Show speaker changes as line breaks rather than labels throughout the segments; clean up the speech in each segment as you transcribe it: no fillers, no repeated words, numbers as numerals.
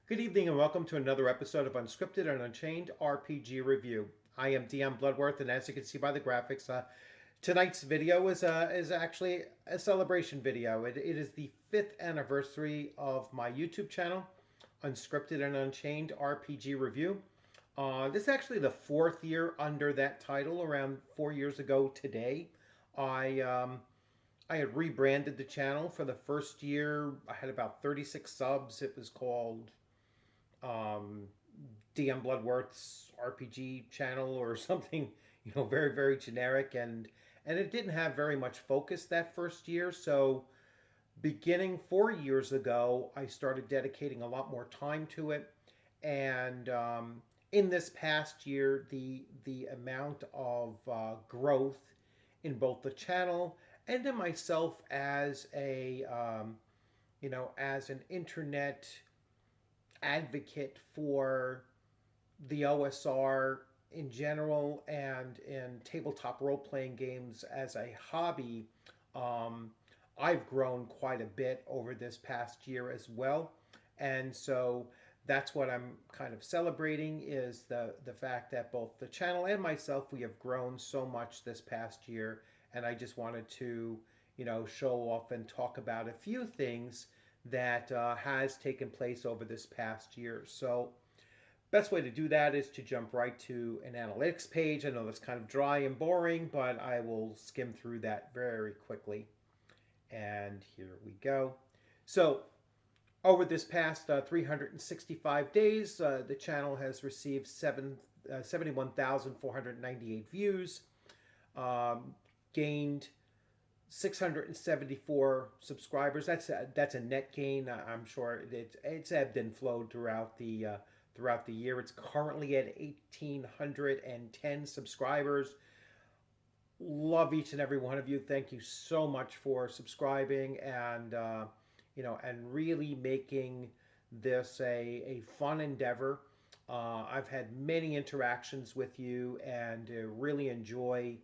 Good evening and welcome to another episode of Unscripted and Unchained RPG Review. I am DM Bluddworth, and as you can see by the graphics, tonight's video is actually a celebration video. It is the 5th anniversary of my YouTube channel, Unscripted and Unchained RPG Review. This is actually the 4th year under that title. Around 4 years ago today, I um, I had rebranded the channel. For the first year, I had about 36 subs. It was called um, DM Bloodworth's RPG channel or something, very very generic, and it didn't have very much focus that first year. So beginning 4 years ago, I started dedicating a lot more time to it, and in this past year, the amount of growth in both the channel and in myself as as an internet advocate for the OSR in general and in tabletop role playing games as a hobby. Um, I've grown quite a bit over this past year as well. And so that's what I'm kind of celebrating is the fact that both the channel and myself, we have grown so much this past year. And I just wanted to, show off and talk about a few things that has taken place over this past year. So best way to do that is to jump right to an analytics page. I know that's kind of dry and boring, but I will skim through that very quickly. And here we go. So over this past 365 days, the channel has received 71,498 views, um, gained 674 subscribers. That's a net gain. I'm sure it's ebbed and flowed throughout the year. It's currently at 1,810 subscribers. Love each and every one of you. Thank you so much for subscribing and really making this a fun endeavor. I've had many interactions with you and really enjoy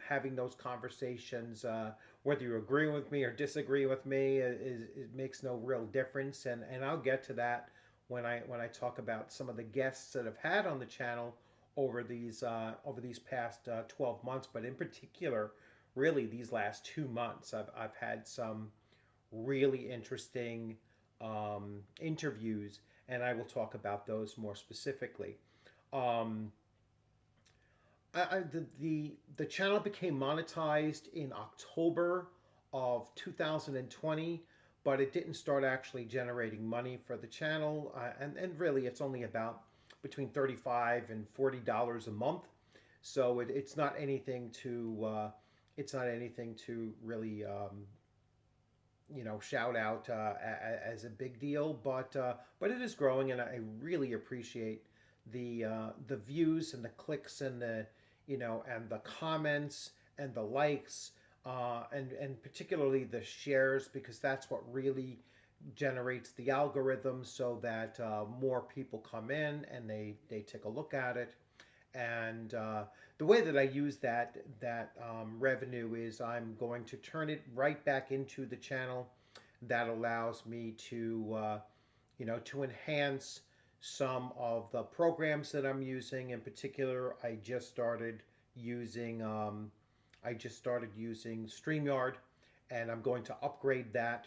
having those conversations. Whether you agree with me or disagree with me, it makes no real difference, and I'll get to that when I talk about some of the guests that I've had on the channel over these past 12 months. But in particular, really these last 2 months, I've had some really interesting interviews, and I will talk about those more specifically. Um, the channel became monetized in October of 2020, but it didn't start actually generating money for the channel. And really, it's only about between $35 and $40 a month, so it's not anything to really shout out as a big deal, but it is growing, and I really appreciate the views and the clicks and the comments and the likes, and particularly the shares, because that's what really generates the algorithm so that more people come in and they take a look at it. And the way that I use that revenue is I'm going to turn it right back into the channel. That allows me to enhance some of the programs that I'm using. In particular, I just started using StreamYard, and I'm going to upgrade that.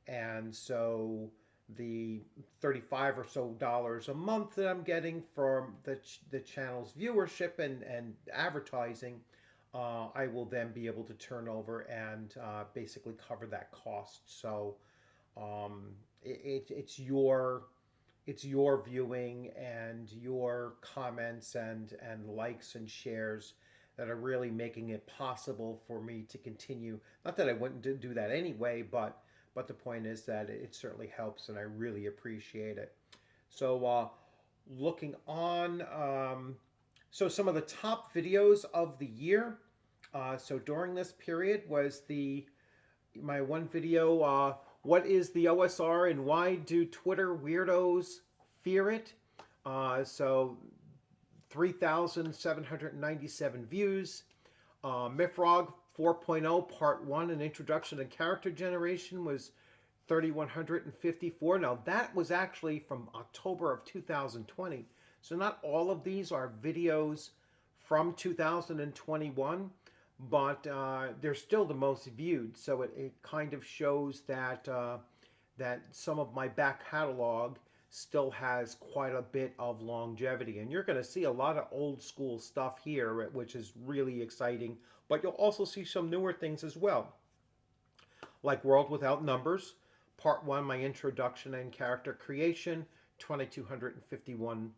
And so the 35 or so dollars a month that I'm getting from the channel's viewership and advertising, I will then be able to turn over and basically cover that cost. So um, it's your viewing and your comments and likes and shares that are really making it possible for me to continue. Not that I wouldn't do that anyway, but the point is that it certainly helps, and I really appreciate it. So looking on, so some of the top videos of the year. So during this period was my one video, what is the OSR and why do Twitter weirdos fear it? So 3,797 views. Mifrog 4.0 Part 1, an introduction to character generation, was 3,154. Now that was actually from October of 2020. So not all of these are videos from 2021, but they're still the most viewed. So it kind of shows that that some of my back catalog still has quite a bit of longevity. And you're going to see a lot of old school stuff here, which is really exciting. But you'll also see some newer things as well, like World Without Numbers, Part 1, my introduction and character creation, 2,251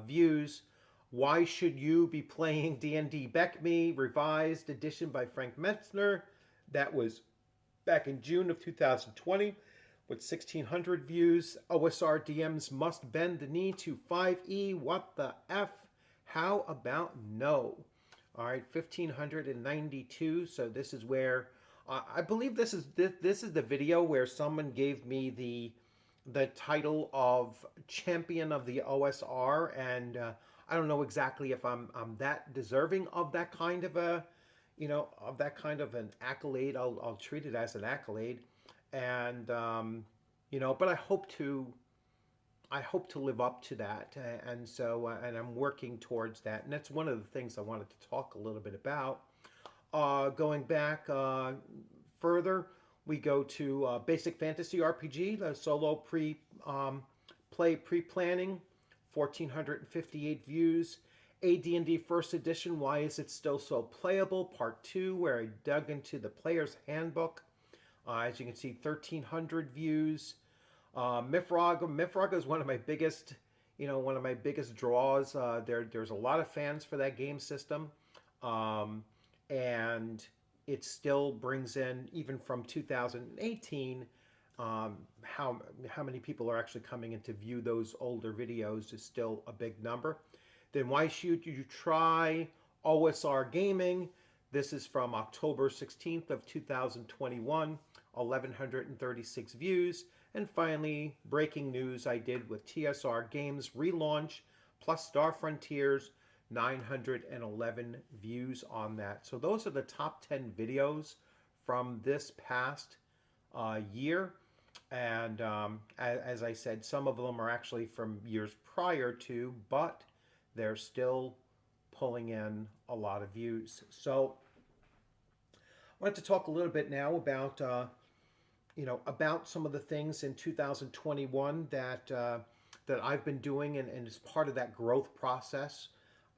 views. Why Should You Be Playing D&D Beck Me, revised edition by Frank Metzner. That was back in June of 2020 with 1,600 views. OSR DMs Must Bend the Knee to 5e. What the F? How about no? All right, 1,592. So this is where I believe this is the video where someone gave me the title of champion of the OSR, and I don't know exactly if I'm that deserving of that kind of a, of that kind of an accolade. I'll treat it as an accolade, and but I hope to live up to that, and so and I'm working towards that, and that's one of the things I wanted to talk a little bit about. Going back further, we go to Basic Fantasy RPG, the solo pre-planning, 1,458 views. AD&D First Edition, Why Is It Still So Playable? Part 2, where I dug into the player's handbook. As you can see, 1,300 views. Mythraga is one of my biggest, draws. There's a lot of fans for that game system. And it still brings in, even from 2018, how many people are actually coming in to view those older videos is still a big number. Then Why Should You Try OSR Gaming? This is from October 16th of 2021, 1,136 views. And finally, breaking news I did with TSR Games relaunch plus Star Frontiers, 911 views on that. So those are the top 10 videos from this past year. And as I said, some of them are actually from years prior to, but they're still pulling in a lot of views. So I wanted to talk a little bit now about, about some of the things in 2021 that I've been doing and as part of that growth process.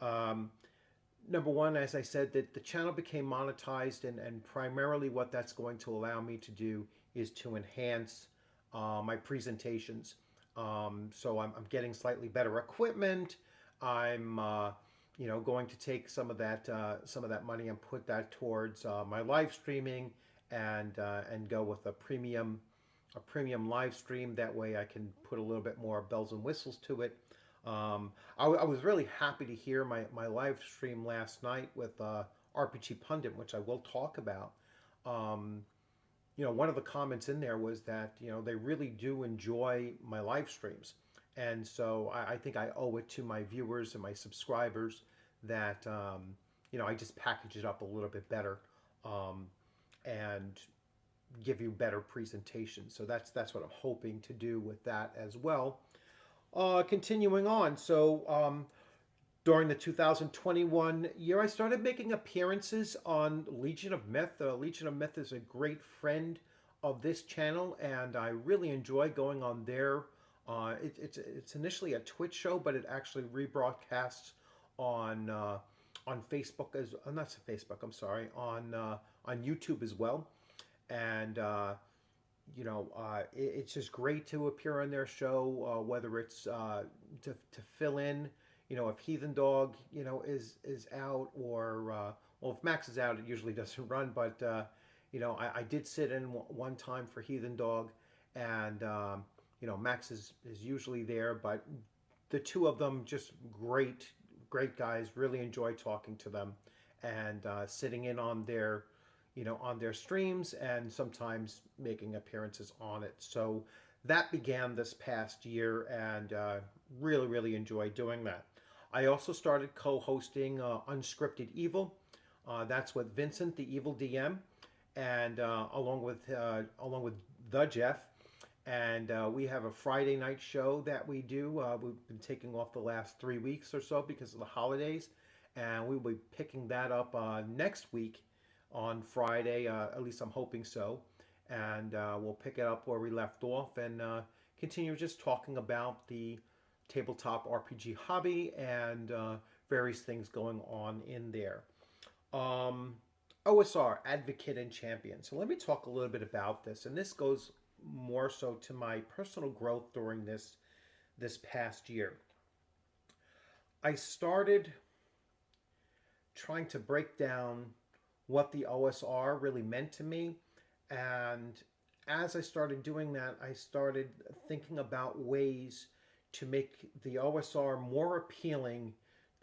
Number one, as I said, that the channel became monetized, and primarily what that's going to allow me to do is to enhance my presentations. So I'm getting slightly better equipment. I'm going to take some of that money and put that towards my live streaming and go with a premium live stream. That way I can put a little bit more bells and whistles to it. I was really happy to hear my live stream last night with RPG Pundit, which I will talk about. One of the comments in there was that, they really do enjoy my live streams. And so I think I owe it to my viewers and my subscribers that, I just package it up a little bit better and give you better presentations. So that's what I'm hoping to do with that as well. Continuing on, so during the 2021 year, I started making appearances on Legion of Myth. Legion of Myth is a great friend of this channel, and I really enjoy going on there. It's initially a Twitch show, but it actually rebroadcasts on Facebook as not Facebook. I'm sorry, on YouTube as well, and. It's just great to appear on their show, whether it's to fill in, if Heathen Dog, is out, or if Max is out, it usually doesn't run. But I did sit in one time for Heathen Dog, and Max is usually there. But the two of them, just great guys. Really enjoy talking to them and sitting in on their streams and sometimes making appearances on it. So that began this past year, and really enjoyed doing that. I also started co-hosting Unscripted Evil. That's with Vincent, the Evil DM, and along with the Jeff. And we have a Friday night show that we do. We've been taking off the last 3 weeks or so because of the holidays, and we'll be picking that up next week on Friday. At least I'm hoping so. And we'll pick it up where we left off and continue just talking about the tabletop RPG hobby and various things going on in there. Um, OSR, Advocate and Champion. So let me talk a little bit about this. And this goes more so to my personal growth during this past year. I started trying to break down what the OSR really meant to me. And as I started doing that, I started thinking about ways to make the OSR more appealing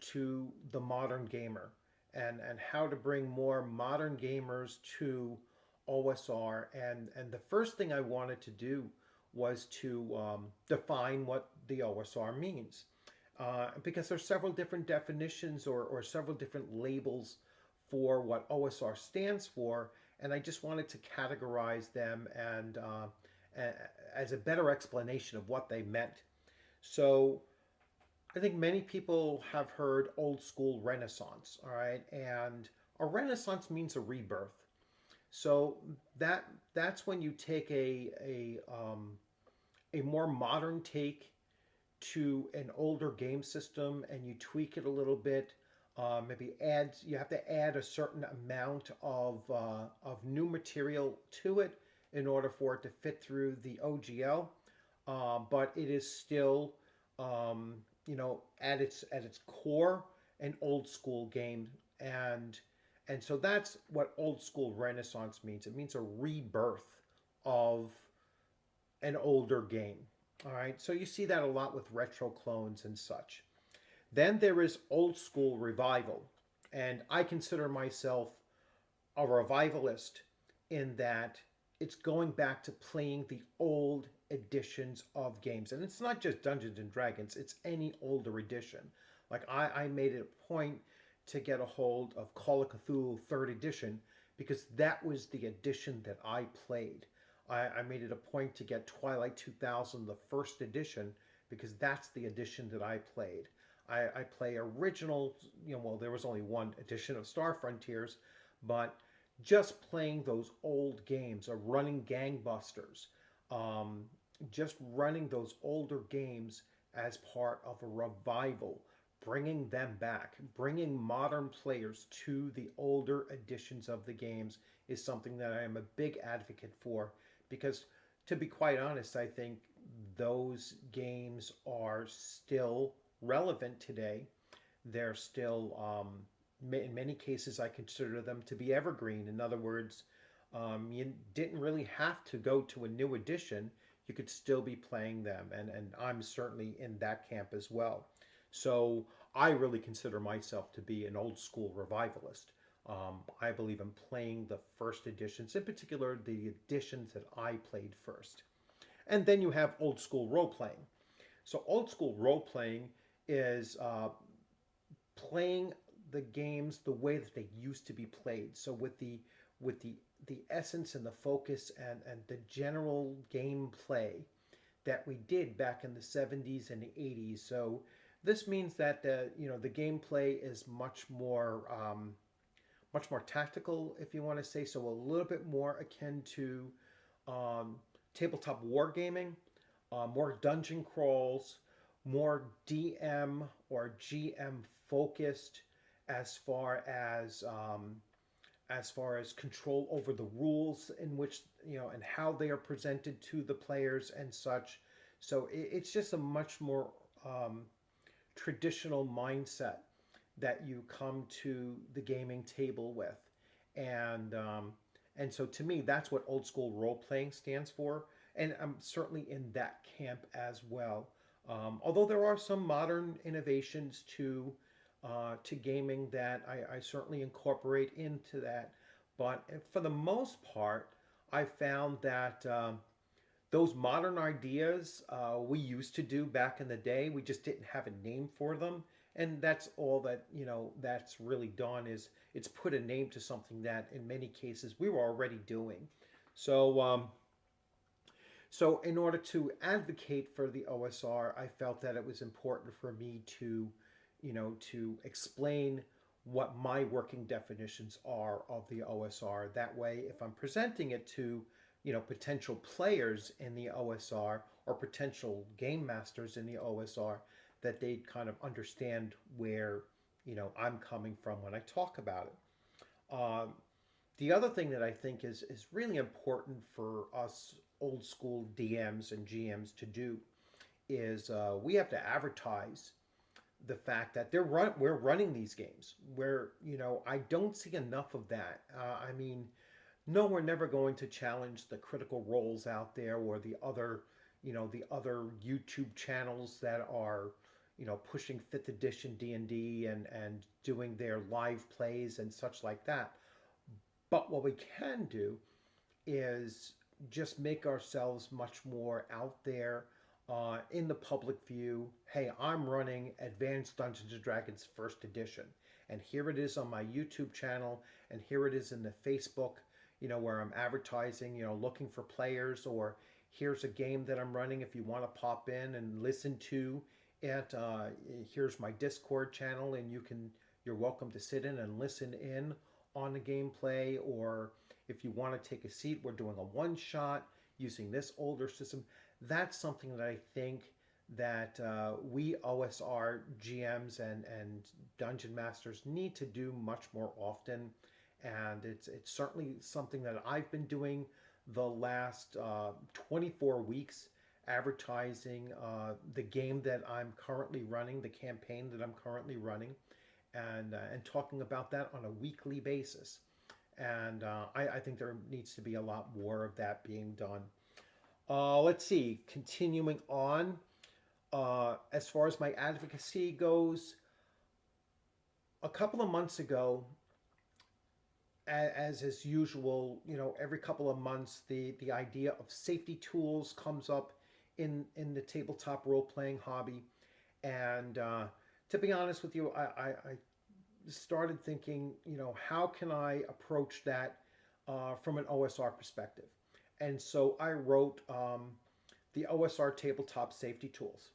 to the modern gamer and how to bring more modern gamers to OSR. And the first thing I wanted to do was to define what the OSR means. Because there's several different definitions or several different labels for what OSR stands for, and I just wanted to categorize them and as a better explanation of what they meant. So I think many people have heard old school Renaissance, all right, and a Renaissance means a rebirth. So that's when you take a more modern take to an older game system and you tweak it a little bit. Maybe you have to add a certain amount of new material to it in order for it to fit through the OGL. But it is still, at its core, an old school game, and so that's what old school Renaissance means. It means a rebirth of an older game. All right, so you see that a lot with retro clones and such. Then there is old school revival, and I consider myself a revivalist in that it's going back to playing the old editions of games. And it's not just Dungeons and Dragons, it's any older edition. Like I made it a point to get a hold of Call of Cthulhu 3rd edition because that was the edition that I played. I made it a point to get Twilight 2000, the 1st edition, because that's the edition that I played. I play original, well, there was only one edition of Star Frontiers, but just playing those old games, or running Gangbusters, just running those older games as part of a revival, bringing them back, bringing modern players to the older editions of the games is something that I am a big advocate for because, to be quite honest, I think those games are still relevant today. They're still, in many cases, I consider them to be evergreen. In other words, you didn't really have to go to a new edition. You could still be playing them, and I'm certainly in that camp as well. So I really consider myself to be an old school revivalist. I believe in playing the first editions, in particular the editions that I played first. And then you have old school role playing. So old school role playing is playing the games the way that they used to be played. So with the essence and the focus and the general gameplay that we did back in the 70s and the 80s. So this means that the gameplay is much more tactical, if you want to say so, a little bit more akin to tabletop wargaming, more dungeon crawls, more DM or GM focused as far as control over the rules in which and how they are presented to the players and such. So it's just a much more traditional mindset that you come to the gaming table with, and so to me that's what old school role playing stands for, and I'm certainly in that camp as well. Although there are some modern innovations to gaming that I certainly incorporate into that, but for the most part, I found that those modern ideas we used to do back in the day, we just didn't have a name for them. And that's all that, that's really done is it's put a name to something that in many cases we were already doing. So, So in order to advocate for the OSR, I felt that it was important for me to, to explain what my working definitions are of the OSR. That way, if I'm presenting it to, potential players in the OSR or potential game masters in the OSR, that they'd kind of understand where, I'm coming from when I talk about it. The other thing that I think is really important for us old school DMs and GMs to do is we have to advertise the fact that we're running these games. Where I don't see enough of that. I mean, no, we're never going to challenge the Critical Roles out there or the other YouTube channels that are pushing fifth edition D&D and doing their live plays and such like that. But what we can do is just make ourselves much more out there in the public view. Hey, I'm running Advanced Dungeons and Dragons First Edition, and here it is on my YouTube channel, and here it is in the Facebook, where I'm advertising, looking for players, or here's a game that I'm running if you want to pop in and listen to it. Here's my Discord channel, and you're welcome to sit in and listen in on the gameplay, or if you want to take a seat, we're doing a one shot using this older system. That's something that I think that we OSR GMs and dungeon masters need to do much more often, and it's certainly something that I've been doing the last 24 weeks, advertising the game that I'm currently running, the campaign that I'm currently running, and talking about that on a weekly basis. And I think there needs to be a lot more of that being done. Let's see, continuing on. As far as my advocacy goes, a couple of months ago, as is usual, every couple of months, the idea of safety tools comes up in the tabletop role-playing hobby. And to be honest with you, I started thinking, how can I approach that from an OSR perspective? And so I wrote the OSR tabletop safety tools,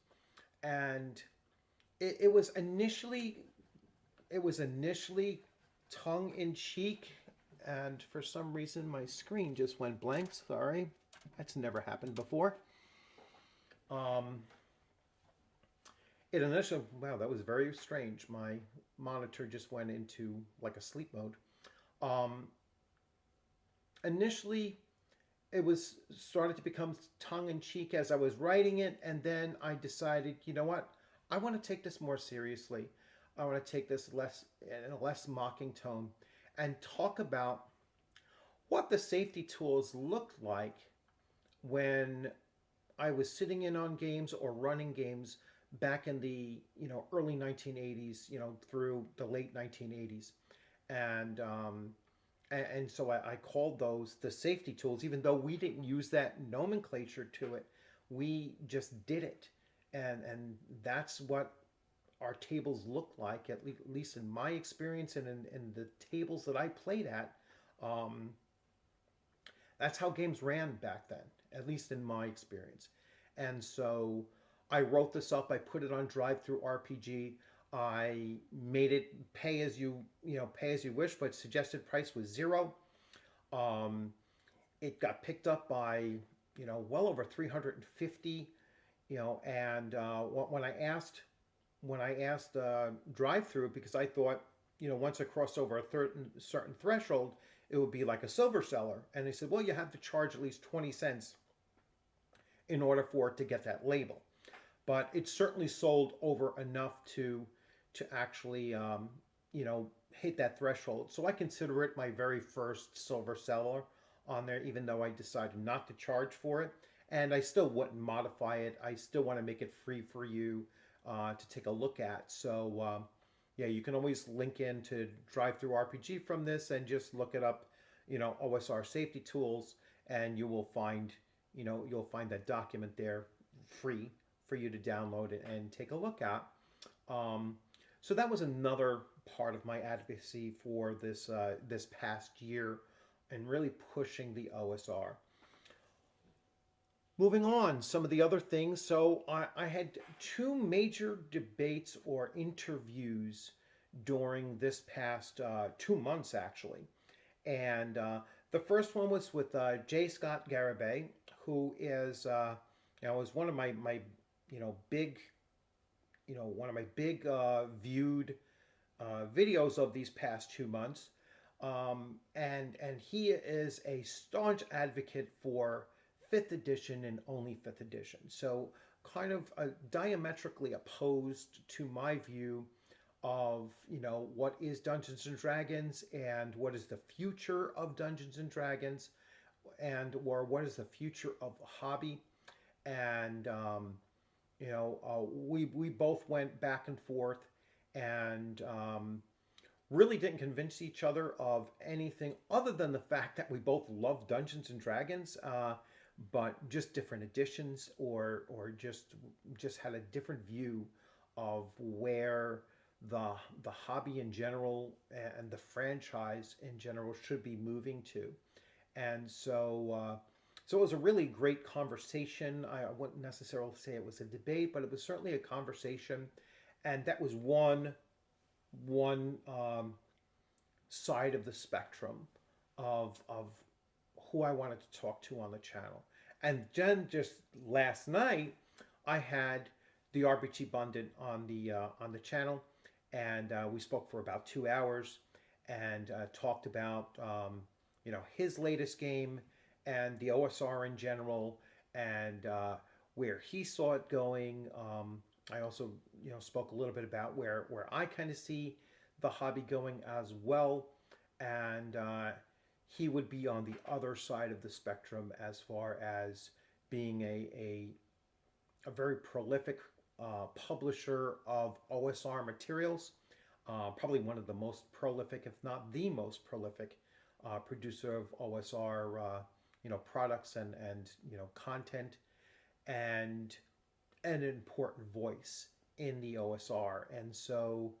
and it was initially tongue in cheek, and for some reason my screen just went blank. Sorry, that's never happened before. It initially, wow, that was very strange. My monitor just went into like a sleep mode. Initially, it was started to become tongue in cheek as I was writing it, and then I decided, you know what, I want to take this more seriously. I want to take this less in a less mocking tone, and talk about what the safety tools looked like when I was sitting in on games or running games back in the early 1980s, through the late 1980s, and so I called those the safety tools, even though we didn't use that nomenclature to it. We just did it, and that's what our tables look like, at least in my experience and in the tables that I played at. That's how games ran back then, at least in my experience. And so I wrote this up. I put it on Drive Through RPG. I made it pay as you wish, but suggested price was $0. It got picked up by well over 350. And when I asked Drive Through, because I thought once I crossed over a certain threshold, it would be like a silver seller, and they said, well, you have to charge at least 20 cents in order for it to get that label. But it certainly sold over enough to actually hit that threshold. So I consider it my very first silver seller on there, even though I decided not to charge for it. And I still wouldn't modify it. I still want to make it free for you to take a look at. So yeah, you can always link into Drive Through RPG from this and just look it up, OSR safety tools, and you will find that document there free for you to download it and take a look at. So that was another part of my advocacy for this past year, and really pushing the OSR. Moving on, some of the other things. So I had two major debates or interviews during this past 2 months, actually. And the first one was with J. Scott Garibay, who is, is one of my big, one of my big viewed videos of these past 2 months. And he is a staunch advocate for fifth edition and only fifth edition. So kind of diametrically opposed to my view of what is Dungeons and Dragons and what is the future of Dungeons and Dragons and or what is the future of the hobby. And we both went back and forth and really didn't convince each other of anything other than the fact that we both love Dungeons and Dragons, but just different editions, or just had a different view of where the hobby in general and the franchise in general should be moving to. And so it was a really great conversation. I wouldn't necessarily say it was a debate, but it was certainly a conversation, and that was one side of the spectrum of who I wanted to talk to on the channel. And then just last night, I had the RPG Bundit on the channel, and we spoke for about 2 hours and talked about his latest game and the OSR in general and where he saw it going. I also spoke a little bit about where I kind of see the hobby going as well, and he would be on the other side of the spectrum as far as being a very prolific publisher of OSR materials, probably one of the most prolific, if not the most prolific, producer of OSR, products and content, and an important voice in the OSR. And so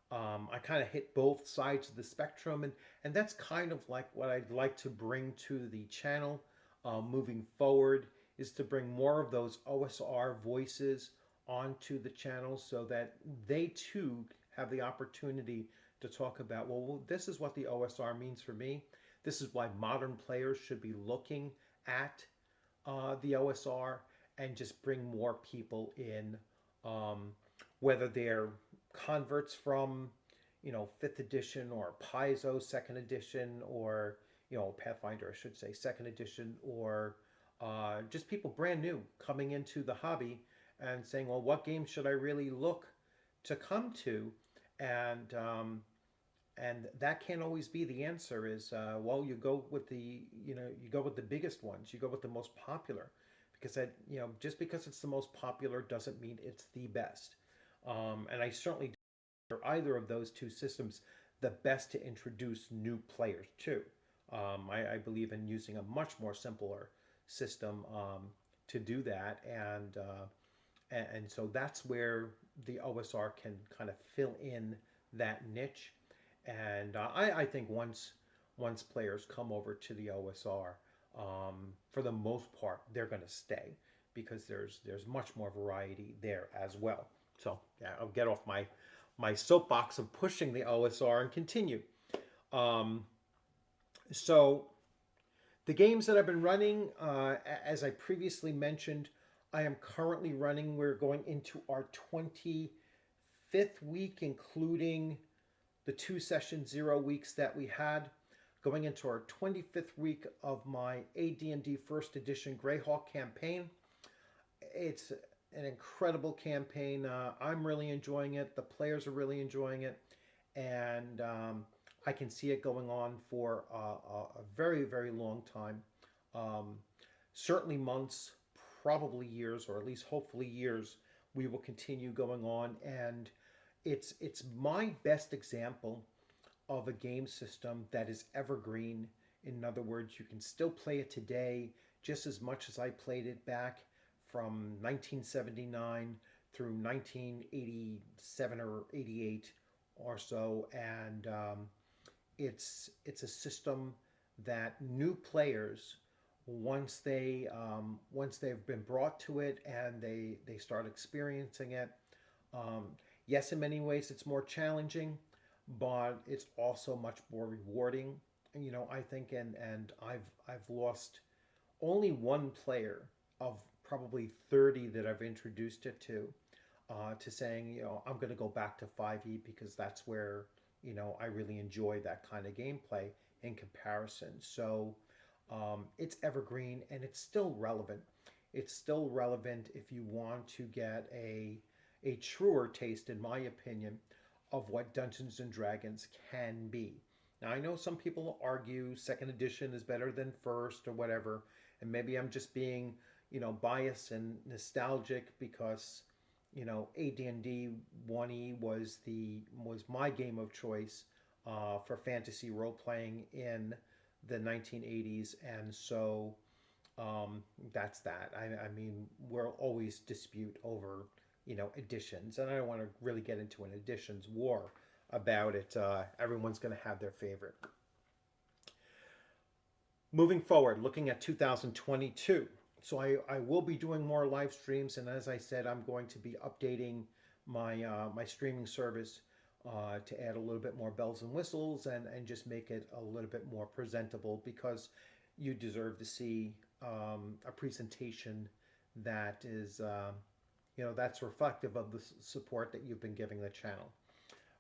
I kind of hit both sides of the spectrum, and that's kind of like what I'd like to bring to the channel moving forward, is to bring more of those OSR voices onto the channel so that they too have the opportunity to talk about, well, this is what the OSR means for me. This is why modern players should be looking at the OSR, and just bring more people in, whether they're converts from, fifth edition, or Paizo second edition, or Pathfinder, I should say, second edition, or just people brand new coming into the hobby and saying, well, what game should I really look to come to? And that can't always be the answer. Is well, you go with the biggest ones, you go with the most popular, because that just because it's the most popular doesn't mean it's the best. And I certainly don't consider either of those two systems the best to introduce new players to. I believe in using a much more simpler system to do that, and so that's where the OSR can kind of fill in that niche. And I think once players come over to the OSR, for the most part, they're going to stay, because there's much more variety there as well. So yeah, I'll get off my soapbox of pushing the OSR and continue. So the games that I've been running, as I previously mentioned, I am currently running. We're going into our 25th week, including the 2 session 0 weeks that we had, going into our 25th week of my AD&D First Edition Greyhawk campaign. It's an incredible campaign. I'm really enjoying it. The players are really enjoying it, and I can see it going on for a very, very long time. Certainly months, probably years, or at least hopefully years. We will continue going on, and it's my best example of a game system that is evergreen. In other words, you can still play it today just as much as I played it back from 1979 through 1987 or 88 or so. And it's a system that new players once they've been brought to it and they start experiencing it. Um, yes, in many ways it's more challenging, but it's also much more rewarding. I think, and I've lost only one player of probably 30 that I've introduced it to saying, I'm going to go back to 5e because that's where, I really enjoy that kind of gameplay in comparison. So it's evergreen and it's still relevant. It's still relevant if you want to get a truer taste, in my opinion, of what Dungeons and Dragons can be. Now, I know some people argue second edition is better than first or whatever, and maybe I'm just being, biased and nostalgic because, AD&D 1E was my game of choice for fantasy role playing in the 1980s, and so that's that. I mean, we'll always dispute over, editions, and I don't want to really get into an editions war about it. Everyone's going to have their favorite. Moving forward, looking at 2022. So I will be doing more live streams, and as I said, I'm going to be updating my streaming service to add a little bit more bells and whistles and just make it a little bit more presentable because you deserve to see a presentation that is that's reflective of the support that you've been giving the channel.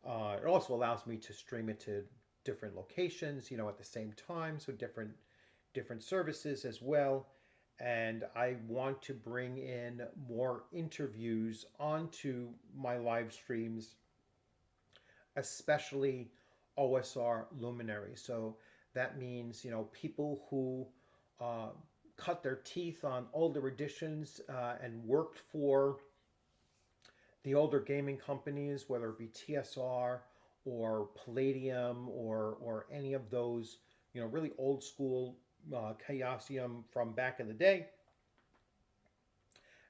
It also allows me to stream it to different locations, at the same time, so different services as well. And I want to bring in more interviews onto my live streams, especially OSR luminaries. So that means, people who uh, cut their teeth on older editions and worked for the older gaming companies, whether it be TSR or Palladium or any of those, really old school Chaosium from back in the day,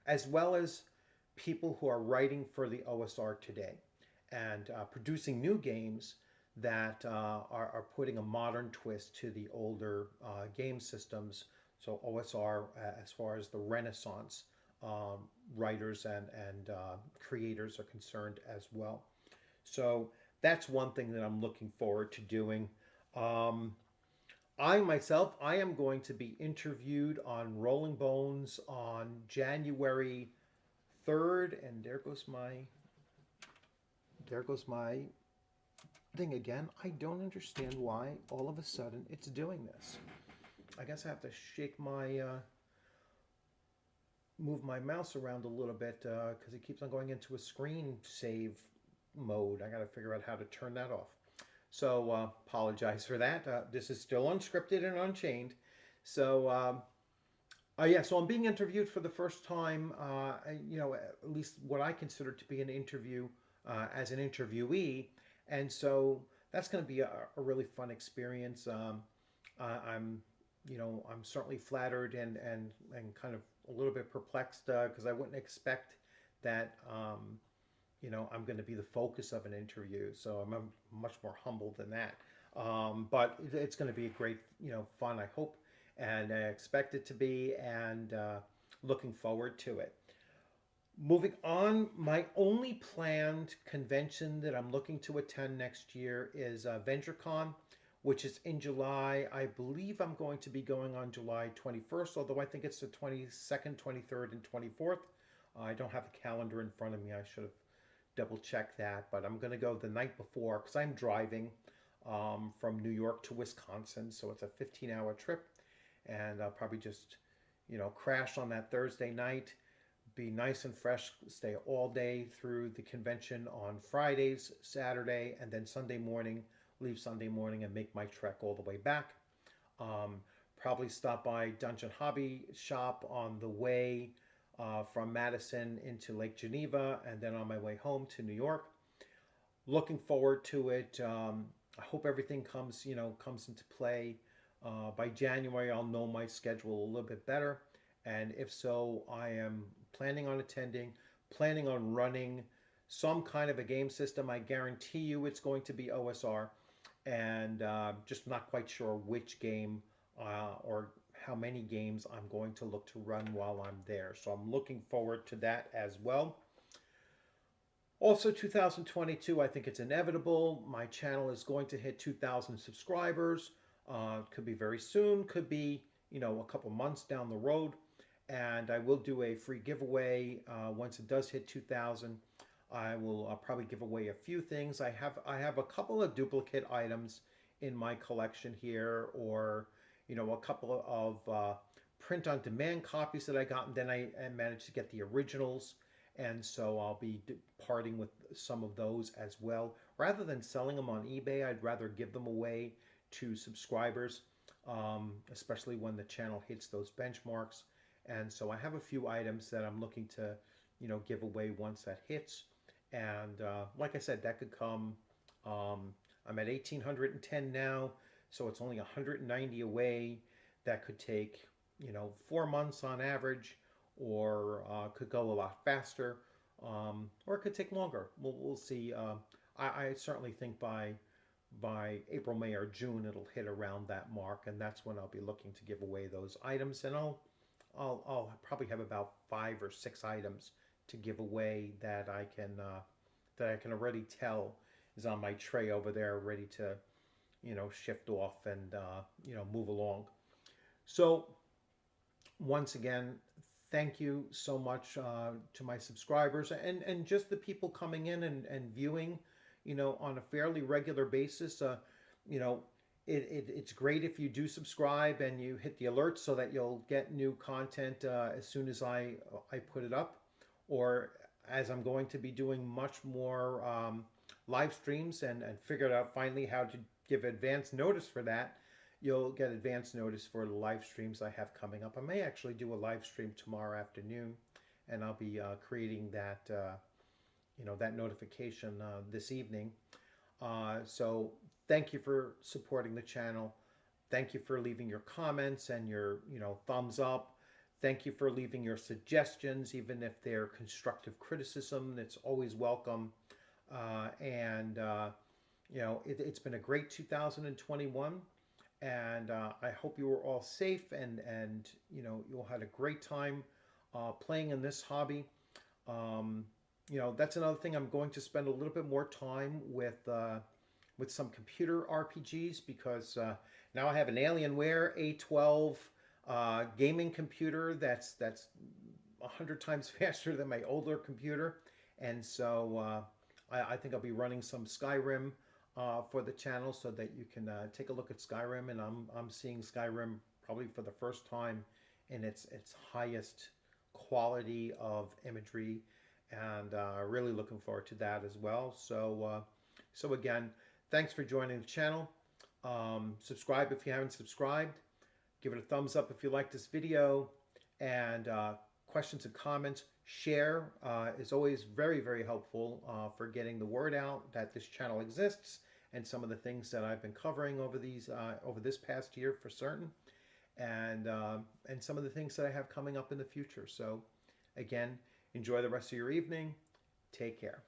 as well as people who are writing for the OSR today and producing new games that are putting a modern twist to the older game systems. So OSR, as far as the Renaissance writers and creators are concerned as well. So that's one thing that I'm looking forward to doing. Um, I am going to be interviewed on Rolling Bones on January 3rd, and there goes my thing again. I don't understand why all of a sudden it's doing this. I guess I have to move my mouse around a little bit because it keeps on going into a screen save mode. I got to figure out how to turn that off. So apologize for that. This is still unscripted and unchained. So yeah, so I'm being interviewed for the first time. At least what I consider to be an interview as an interviewee, and so that's going to be a really fun experience. I'm I'm certainly flattered and kind of a little bit perplexed because I wouldn't expect that I'm going to be the focus of an interview. So I'm much more humble than that. But it's going to be a great fun, I hope, and I expect it to be, and looking forward to it. Moving on, my only planned convention that I'm looking to attend next year is VentureCon, which is in July. I believe I'm going to be going on July 21st, although I think it's the 22nd, 23rd, and 24th. I don't have a calendar in front of me. I should have double checked that, but I'm going to go the night before because I'm driving from New York to Wisconsin, so it's a 15-hour trip, and I'll probably just, crash on that Thursday night, be nice and fresh, stay all day through the convention on Fridays, Saturday, and then Sunday morning, leave Sunday morning and make my trek all the way back. Probably stop by Dungeon Hobby Shop on the way from Madison into Lake Geneva, and then on my way home to New York. Looking forward to it. I hope everything comes into play. By January, I'll know my schedule a little bit better, and if so, I am planning on attending, planning on running some kind of a game system. I guarantee you it's going to be OSR, and just not quite sure which game or how many games I'm going to look to run while I'm there. So I'm looking forward to that as well. Also, 2022, I think it's inevitable. My channel is going to hit 2,000 subscribers. Could be very soon, could be, a couple months down the road. And I will do a free giveaway once it does hit 2,000. I will probably give away a few things. I have a couple of duplicate items in my collection here, or a couple of print-on-demand copies that I got, and then I managed to get the originals. And so I'll be parting with some of those as well. Rather than selling them on eBay, I'd rather give them away to subscribers, especially when the channel hits those benchmarks. And so I have a few items that I'm looking to, give away once that hits. And like I said, that could come. I'm at 1,810 now, so it's only 190 away. That could take, 4 months on average, or could go a lot faster, or it could take longer. We'll see. I certainly think by April, May, or June it'll hit around that mark, and that's when I'll be looking to give away those items. And I'll probably have about 5 or 6 items to give away that I can already tell is on my tray over there, ready to shift off and move along. So once again, thank you so much to my subscribers and just the people coming in and viewing, on a fairly regular basis. It's great if you do subscribe and you hit the alerts so that you'll get new content as soon as I put it up, or as I'm going to be doing much more live streams and figured out finally how to give advance notice for that. You'll get advance notice for the live streams I have coming up. I may actually do a live stream tomorrow afternoon, and I'll be creating that, that notification this evening. So thank you for supporting the channel. Thank you for leaving your comments and your, thumbs up. Thank you for leaving your suggestions, even if they're constructive criticism. It's always welcome. It's been a great 2021. And I hope you were all safe and you all had a great time playing in this hobby. That's another thing. I'm going to spend a little bit more time with some computer RPGs, because now I have an Alienware A12 gaming computer that's 100 times faster than my older computer, and so I think I'll be running some Skyrim for the channel, so that you can take a look at Skyrim. And I'm seeing Skyrim probably for the first time in its highest quality of imagery, and really looking forward to that as well. So again, thanks for joining the channel. Subscribe if you haven't subscribed. Give it a thumbs up if you like this video, and questions and comments. Share is always very, very helpful for getting the word out that this channel exists, and some of the things that I've been covering over this past year for certain, and some of the things that I have coming up in the future. So again, enjoy the rest of your evening. Take care.